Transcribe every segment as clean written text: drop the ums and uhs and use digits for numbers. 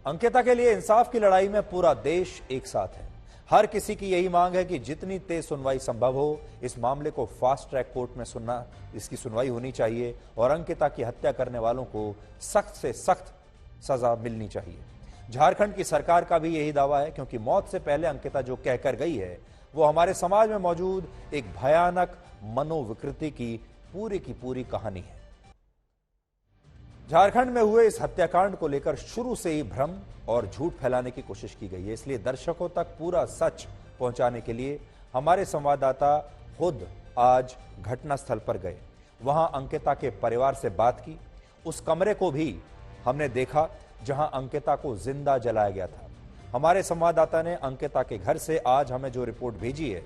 अंकिता के लिए इंसाफ की लड़ाई में पूरा देश एक साथ है। हर किसी की यही मांग है कि जितनी तेज सुनवाई संभव हो, इस मामले को फास्ट ट्रैक कोर्ट में इसकी सुनवाई होनी चाहिए और अंकिता की हत्या करने वालों को सख्त से सख्त सजा मिलनी चाहिए। झारखंड की सरकार का भी यही दावा है, क्योंकि मौत से पहले अंकिता जो कहकर गई है वो हमारे समाज में मौजूद एक भयानक मनोविकृति की पूरी कहानी है। झारखंड में हुए इस हत्याकांड को लेकर शुरू से ही भ्रम और झूठ फैलाने की कोशिश की गई है, इसलिए दर्शकों तक पूरा सच पहुंचाने के लिए हमारे संवाददाता खुद आज घटनास्थल पर गए। वहां अंकिता के परिवार से बात की, उस कमरे को भी हमने देखा जहां अंकिता को जिंदा जलाया गया था। हमारे संवाददाता ने अंकिता के घर से आज हमें जो रिपोर्ट भेजी है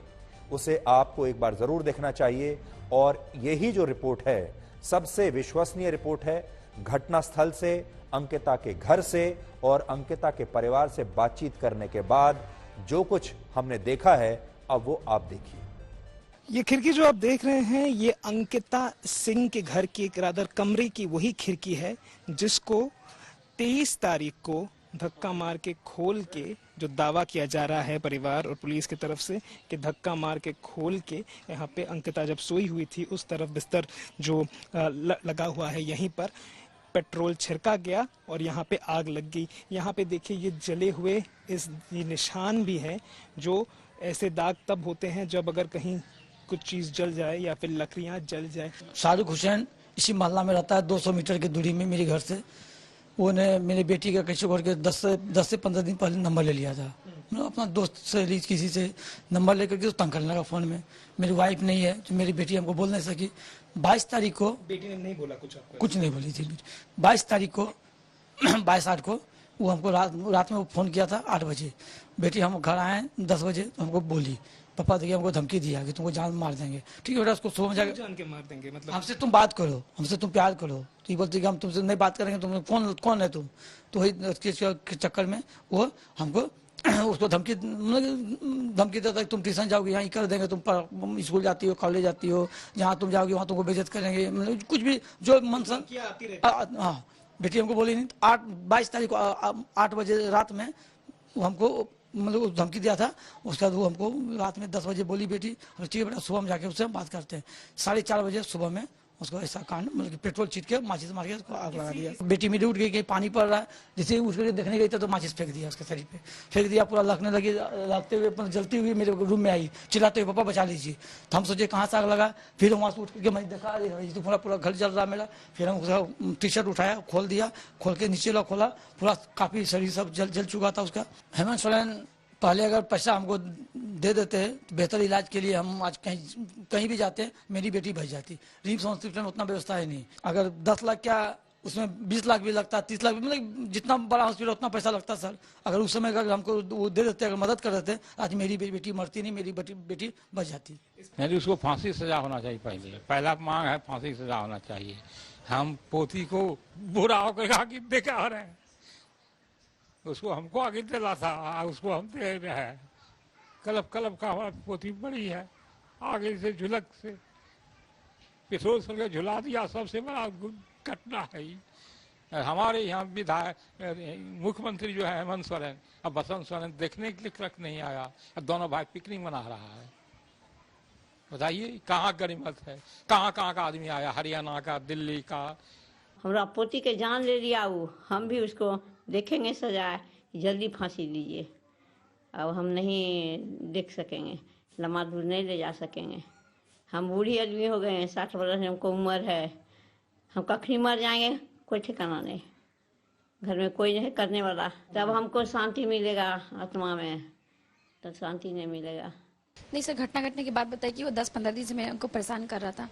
उसे आपको एक बार जरूर देखना चाहिए, और यही जो रिपोर्ट है सबसे विश्वसनीय रिपोर्ट है। घटनास्थल से, अंकिता के घर से और अंकिता के परिवार से बातचीत करने के बाद जो कुछ हमने देखा है, अब वो आप देखिए। ये खिड़की जो आप देख रहे हैं, ये अंकिता सिंह के घर की, एक रादर कमरे की वही खिड़की है जिसको 23 तारीख को धक्का मार के खोल के, जो दावा किया जा रहा है परिवार और पुलिस की तरफ से कि धक्का मार के खोल के यहाँ पे अंकिता जब सोई हुई थी उस तरफ बिस्तर जो लगा हुआ है यहीं पर पेट्रोल छिड़का गया और यहाँ पे आग लग गई। यहाँ पे देखिए ये जले हुए ये निशान भी है, जो ऐसे दाग तब होते हैं जब अगर कहीं कुछ चीज जल जाए या फिर लकड़ियां जल जाए। शाहरुख हुसैन इसी मोहल्ला में रहता है, 200 मीटर की दूरी में मेरे घर से। वो ने मेरी बेटी का कैसे करके 10 से 15 दिन पहले नंबर ले लिया था। मैं अपना दोस्त से किसी से नंबर लेकर के तो तंग करने लगा फोन में। मेरी वाइफ नहीं है तो मेरी बेटी हमको बोल नहीं सकी। 22 तारीख को बेटी ने नहीं बोला कुछ नहीं बोली थी। 22 तारीख को 22/8 को वो हमको रात में वो फोन किया था 8 बजे। बेटी हम घर आए 10 बजे तो हमको बोली पापा देखिए हमको धमकी दिया कि तुमको जान मार देंगे। ठीक है बेटा, उसको सोच जाके जान के मार देंगे, मतलब हमसे तुम बात करो, हमसे तुम प्यार करो। तो ये बोलते कि हम तुमसे नहीं बात करेंगे, तुम कौन है तुम। तो वही के चक्कर में वो हमको उसको धमकी देता है तुम ट्यूशन जाओगे यहाँ कर देंगे, तुम स्कूल जाती हो, कॉलेज जाती हो, जहाँ तुम जाओगे वहाँ तुमको बेइज्जत करेंगे, मतलब कुछ भी जो मन सन। हाँ, बेटी हमको बोली नहीं। 22 तारीख को 8 बजे रात में वो हमको मतलब धमकी दिया था। उसके बाद वो हमको रात में 10 बजे बोली बेटी ठीक है बेटा सुबह हम जाके उससे हम बात करते हैं। 4:30 बजे सुबह में उसको ऐसा कांड, मतलब पेट्रोल छीट के माचिस मार के उसको आग लगा दिया। बेटी मेरी उठ गई कि पानी पड़ रहा है, जैसे उठ करके देखने गई तो माचिस फेंक दिया उसके शरीर पे, फेंक दिया। पूरा लखने लगी, लगते हुए जलती हुई मेरे रूम में आई, चिल्लाते हुए पापा बचा लीजिए। तो हम सोचे कहाँ से आग लगा। फिर वहाँ से उठ करके मैं देखा तो पूरा घर जल रहा मेरा। फिर हम उसका टी शर्ट उठाया, खोल दिया, खोल के नीचे ला खोला, पूरा काफी शरीर सब जल चुका था उसका। हेमंत सोरेन पहले अगर पैसा हमको दे देते हैं तो बेहतर इलाज के लिए हम आज कहीं भी जाते हैं, मेरी बेटी बच जाती। रिम्स हॉस्पिटल में उतना व्यवस्था है नहीं। अगर 10 लाख क्या उसमें 20 लाख भी लगता, 30 लाख भी, मतलब जितना बड़ा हॉस्पिटल उतना पैसा लगता सर। अगर उस समय अगर हमको वो दे देते, अगर मदद कर देते, आज मेरी बेटी मरती नहीं, मेरी बेटी बच जाती। नहीं, उसको फांसी सजा होना चाहिए। पहला मांग है फांसी सजा होना चाहिए। हम पोती को बुरा होकर आगे बेकार है, उसको हमको आगे दिला था, उसको हम दे रहे हैं। कलब का हमारी पोती बड़ी है, आगे से झुलक से पेट्रोल से झुला दिया। सबसे बड़ा घटना है। हमारे यहाँ विधायक मुख्यमंत्री जो है हेमंत सोरेन, अब बसंत सोरेन देखने के लिए नहीं आया। अब दोनों भाई पिकनिक मना रहा है। बताइए कहाँ गनीमत है, कहाँ का आदमी आया, हरियाणा का, दिल्ली का। हमारा पोती के जान ले लिया वो, हम भी उसको देखेंगे सजा, जल्दी फांसी दीजिए। अब हम नहीं देख सकेंगे, लम्बा दूर नहीं ले जा सकेंगे। हम बूढ़ी आदमी हो गए हैं, 60 वर्ष हमको उम्र है। हम कखनी मर जाएंगे कोई ठिकाना नहीं, घर में कोई नहीं करने वाला। तब हमको शांति मिलेगा आत्मा में, तब शांति नहीं मिलेगा। नहीं सर, घटना घटने की बात बताई कि वो 10-15 दिन से मैं उनको परेशान कर रहा था।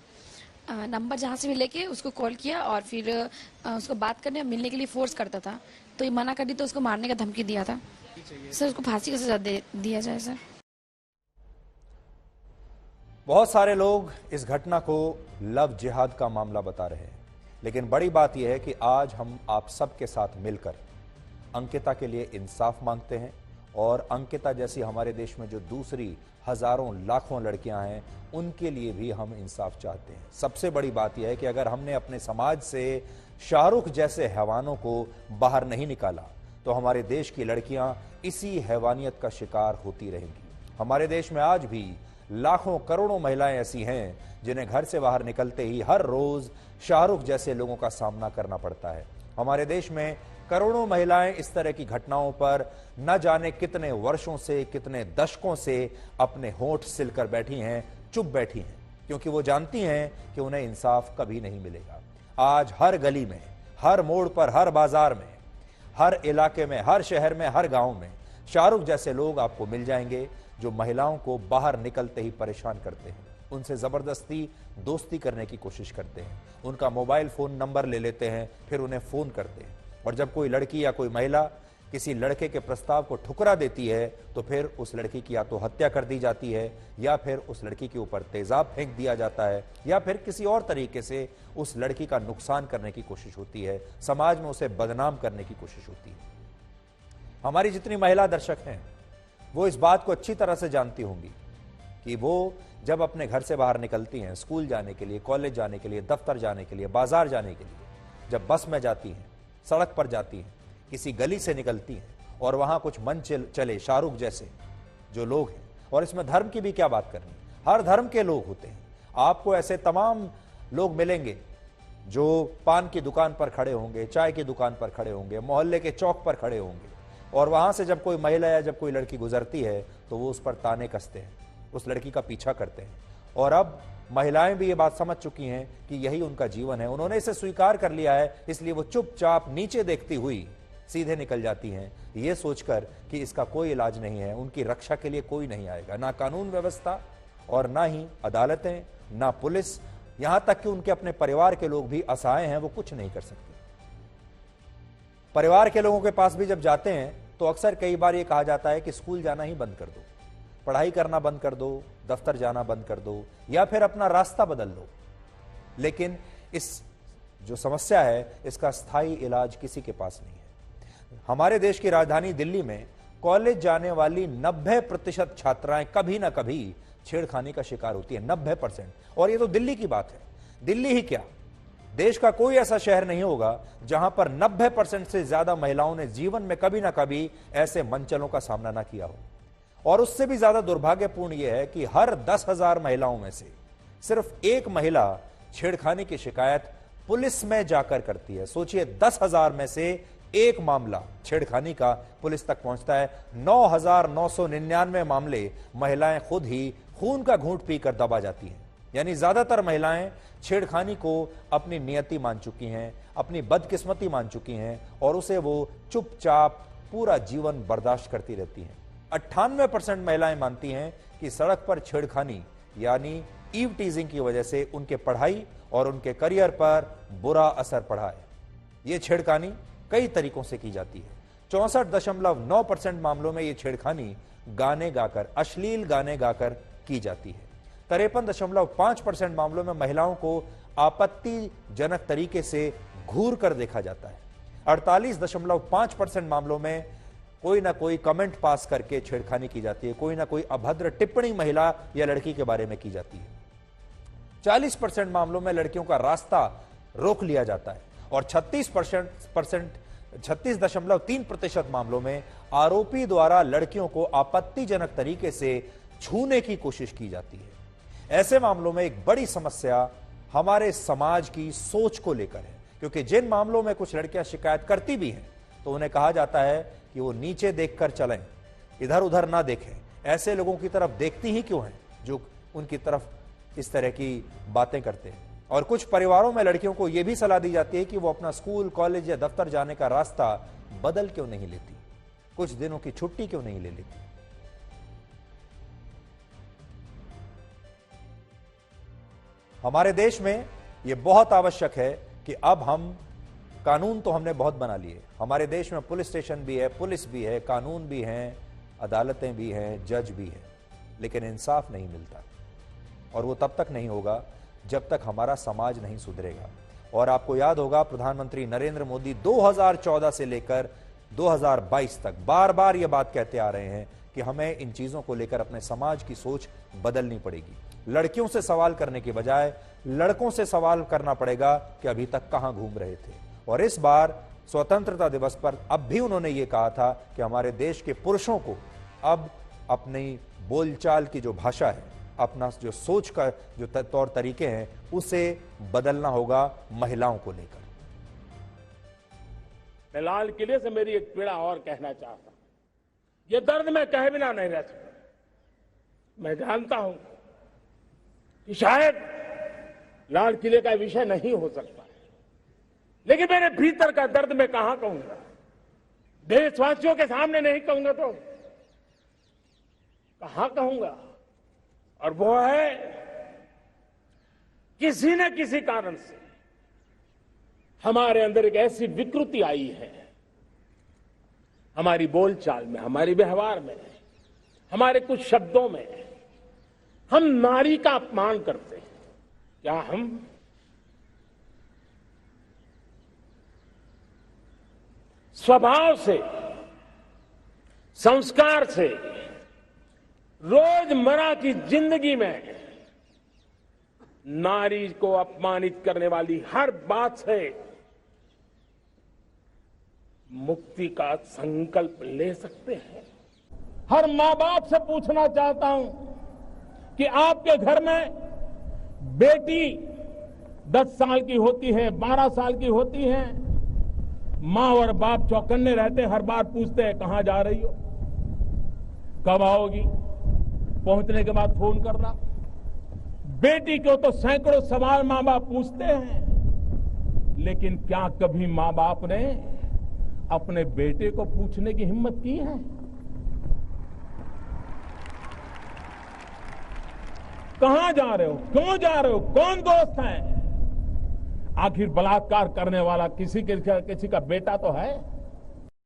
नंबर जहाँ से भी लेके उसको कॉल किया और फिर उसको बात करने और मिलने के लिए फोर्स करता था। तो ये मना कर दी तो उसको मारने का धमकी दिया था। सर उसको फांसी का सजा दिया जाए सर। बहुत सारे लोग इस घटना को लव जिहाद का मामला बता रहे हैं, लेकिन बड़ी बात यह है कि आज हम आप सबके साथ मिलकर अंकिता के लिए इंसाफ मांगते हैं, और अंकिता जैसी हमारे देश में जो दूसरी हजारों लाखों लड़कियां हैं उनके लिए भी हम इंसाफ चाहते हैं। सबसे बड़ी बात यह है कि अगर हमने अपने समाज से शाहरुख जैसे हैवानों को बाहर नहीं निकाला तो हमारे देश की लड़कियां इसी हैवानियत का शिकार होती रहेंगी। हमारे देश में आज भी लाखों करोड़ों महिलाएं ऐसी हैं जिन्हें घर से बाहर निकलते ही हर रोज शाहरुख जैसे लोगों का सामना करना पड़ता है। हमारे देश में करोड़ों महिलाएं इस तरह की घटनाओं पर न जाने कितने वर्षों से, कितने दशकों से अपने होंठ सिलकर बैठी हैं, चुप बैठी हैं, क्योंकि वो जानती हैं कि उन्हें इंसाफ कभी नहीं मिलेगा। आज हर गली में, हर मोड़ पर, हर बाजार में, हर इलाके में, हर शहर में, हर गांव में शाहरुख जैसे लोग आपको मिल जाएंगे जो महिलाओं को बाहर निकलते ही परेशान करते हैं, उनसे जबरदस्ती दोस्ती करने की कोशिश करते हैं, उनका मोबाइल फोन नंबर ले लेते हैं, फिर उन्हें फोन करते हैं। और जब कोई लड़की या कोई महिला किसी लड़के के प्रस्ताव को ठुकरा देती है तो फिर उस लड़की की या तो हत्या कर दी जाती है, या फिर उस लड़की के ऊपर तेजाब फेंक दिया जाता है, या फिर किसी और तरीके से उस लड़की का नुकसान करने की कोशिश होती है, समाज में उसे बदनाम करने की कोशिश होती है। हमारी जितनी महिला दर्शक हैं वो इस बात को अच्छी तरह से जानती होंगी कि वो जब अपने घर से बाहर निकलती हैं, स्कूल जाने के लिए, कॉलेज जाने के लिए, दफ्तर जाने के लिए, बाजार जाने के लिए, जब बस में जाती हैं, सड़क पर जाती हैं, किसी गली से निकलती हैं और वहां कुछ मन चले शाहरुख जैसे जो लोग हैं, और इसमें धर्म की भी क्या बात करनी, हर धर्म के लोग होते हैं। आपको ऐसे तमाम लोग मिलेंगे जो पान की दुकान पर खड़े होंगे, चाय की दुकान पर खड़े होंगे, मोहल्ले के चौक पर खड़े होंगे, और वहां से जब कोई महिला या जब कोई लड़की गुजरती है तो वो उस पर ताने कसते हैं, उस लड़की का पीछा करते हैं। और अब महिलाएं भी ये बात समझ चुकी हैं कि यही उनका जीवन है, उन्होंने इसे स्वीकार कर लिया है, इसलिए वो चुपचाप नीचे देखती हुई सीधे निकल जाती हैं, ये सोचकर कि इसका कोई इलाज नहीं है, उनकी रक्षा के लिए कोई नहीं आएगा, ना कानून व्यवस्था और ना ही अदालतें, ना पुलिस, यहां तक कि उनके अपने परिवार के लोग भी असहाय हैं, वो कुछ नहीं कर सकते। परिवार के लोगों के पास भी जब जाते हैं तो अक्सर कई बार ये कहा जाता है कि स्कूल जाना ही बंद कर दो, पढ़ाई करना बंद कर दो, दफ्तर जाना बंद कर दो, या फिर अपना रास्ता बदल लो। लेकिन इस जो समस्या है इसका स्थायी इलाज किसी के पास नहीं है। हमारे देश की राजधानी दिल्ली में कॉलेज जाने वाली 90% छात्राएं कभी ना कभी छेड़खानी का शिकार होती है, 90%। और ये तो दिल्ली की बात है, दिल्ली ही क्या, देश का कोई ऐसा शहर नहीं होगा जहां पर 90% से ज्यादा महिलाओं ने जीवन में कभी ना कभी ऐसे मंचलों का सामना ना किया हो। और उससे भी ज्यादा दुर्भाग्यपूर्ण यह है कि हर 10,000 महिलाओं में से सिर्फ एक महिला छेड़खानी की शिकायत पुलिस में जाकर करती है। सोचिए, 10,000 में से एक मामला छेड़खानी का पुलिस तक पहुंचता है। 9,999 मामले महिलाएं खुद ही खून का घूंट पीकर दबा जाती हैं। यानी ज्यादातर महिलाएं छेड़खानी को अपनी नियति मान चुकी हैं, अपनी बदकिस्मती मान चुकी हैं, और उसे वो चुपचाप पूरा जीवन बर्दाश्त करती रहती हैं। 98% महिलाएं मानती हैं कि सड़क पर छेड़खानी यानी ईव टीजिंग की वजह से उनके पढ़ाई और उनके करियर पर बुरा असर पड़ा है। यह छेड़खानी कई तरीकों से की जाती है। 64.9% मामलों में यह छेड़खानी गाने गाकर, अश्लील गाने गाकर की जाती है। 53.5% मामलों में महिलाओं को आपत्तिजनक तरीके से घूर कर देखा जाता है। 48.5% मामलों में कोई ना कोई कमेंट पास करके छेड़खानी की जाती है, कोई ना कोई अभद्र टिप्पणी महिला या लड़की के बारे में की जाती है। 40% मामलों में लड़कियों का रास्ता रोक लिया जाता है, और 36.3% मामलों में आरोपी द्वारा लड़कियों को आपत्तिजनक तरीके से छूने की कोशिश की जाती है। ऐसे मामलों में एक बड़ी समस्या हमारे समाज की सोच को लेकर है, क्योंकि जिन मामलों में कुछ लड़कियां शिकायत करती भी हैं तो उन्हें कहा जाता है कि वो नीचे देखकर चलें, इधर उधर ना देखें। ऐसे लोगों की तरफ देखती ही क्यों हैं जो उनकी तरफ इस तरह की बातें करते हैं। और कुछ परिवारों में लड़कियों को यह भी सलाह दी जाती है कि वो अपना स्कूल, कॉलेज या दफ्तर जाने का रास्ता बदल क्यों नहीं लेती, कुछ दिनों की छुट्टी क्यों नहीं ले लेती। हमारे देश में यह बहुत आवश्यक है कि अब हम कानून तो हमने बहुत बना लिए, हमारे देश में पुलिस स्टेशन भी है, पुलिस भी है, कानून भी हैं, अदालतें भी हैं, जज भी हैं, लेकिन इंसाफ नहीं मिलता। और वो तब तक नहीं होगा जब तक हमारा समाज नहीं सुधरेगा। और आपको याद होगा, प्रधानमंत्री नरेंद्र मोदी 2014 से लेकर 2022 तक बार बार ये बात कहते आ रहे हैं कि हमें इन चीजों को लेकर अपने समाज की सोच बदलनी पड़ेगी। लड़कियों से सवाल करने की बजाय लड़कों से सवाल करना पड़ेगा कि अभी तक कहां घूम रहे थे। और इस बार स्वतंत्रता दिवस पर अब भी उन्होंने ये कहा था कि हमारे देश के पुरुषों को अब अपनी बोलचाल की जो भाषा है, अपना जो सोच का जो तौर तरीके हैं, उसे बदलना होगा महिलाओं को लेकर। मैं लाल किले से मेरी एक पीड़ा और कहना चाहता हूं। ये दर्द मैं कहे बिना नहीं रह सकता। मैं जानता हूं कि शायद लाल किले का विषय नहीं हो सकता, लेकिन मेरे भीतर का दर्द मैं कहां कहूंगा? देशवासियों के सामने नहीं कहूंगा तो कहां कहूंगा? और वो है, किसी न किसी कारण से हमारे अंदर एक ऐसी विकृति आई है, हमारी बोलचाल में, हमारे व्यवहार में, हमारे कुछ शब्दों में, हम नारी का अपमान करते हैं। क्या हम स्वभाव से, संस्कार से, रोजमर्रा की जिंदगी में नारी को अपमानित करने वाली हर बात से मुक्ति का संकल्प ले सकते हैं? हर मां बाप से पूछना चाहता हूं कि आपके घर में बेटी 10 साल की होती है, 12 साल की होती है, मां और बाप चौकन्ने रहते, हर बार पूछते हैं कहां जा रही हो, कब आओगी, पहुंचने के बाद फोन करना। बेटी को तो सैकड़ों सवाल मां बाप पूछते हैं, लेकिन क्या कभी मां बाप ने अपने बेटे को पूछने की हिम्मत की है? कहां जा रहे हो, क्यों जा रहे हो, कौन दोस्त है? आखिर बलात्कार करने वाला किसी का बेटा तो है।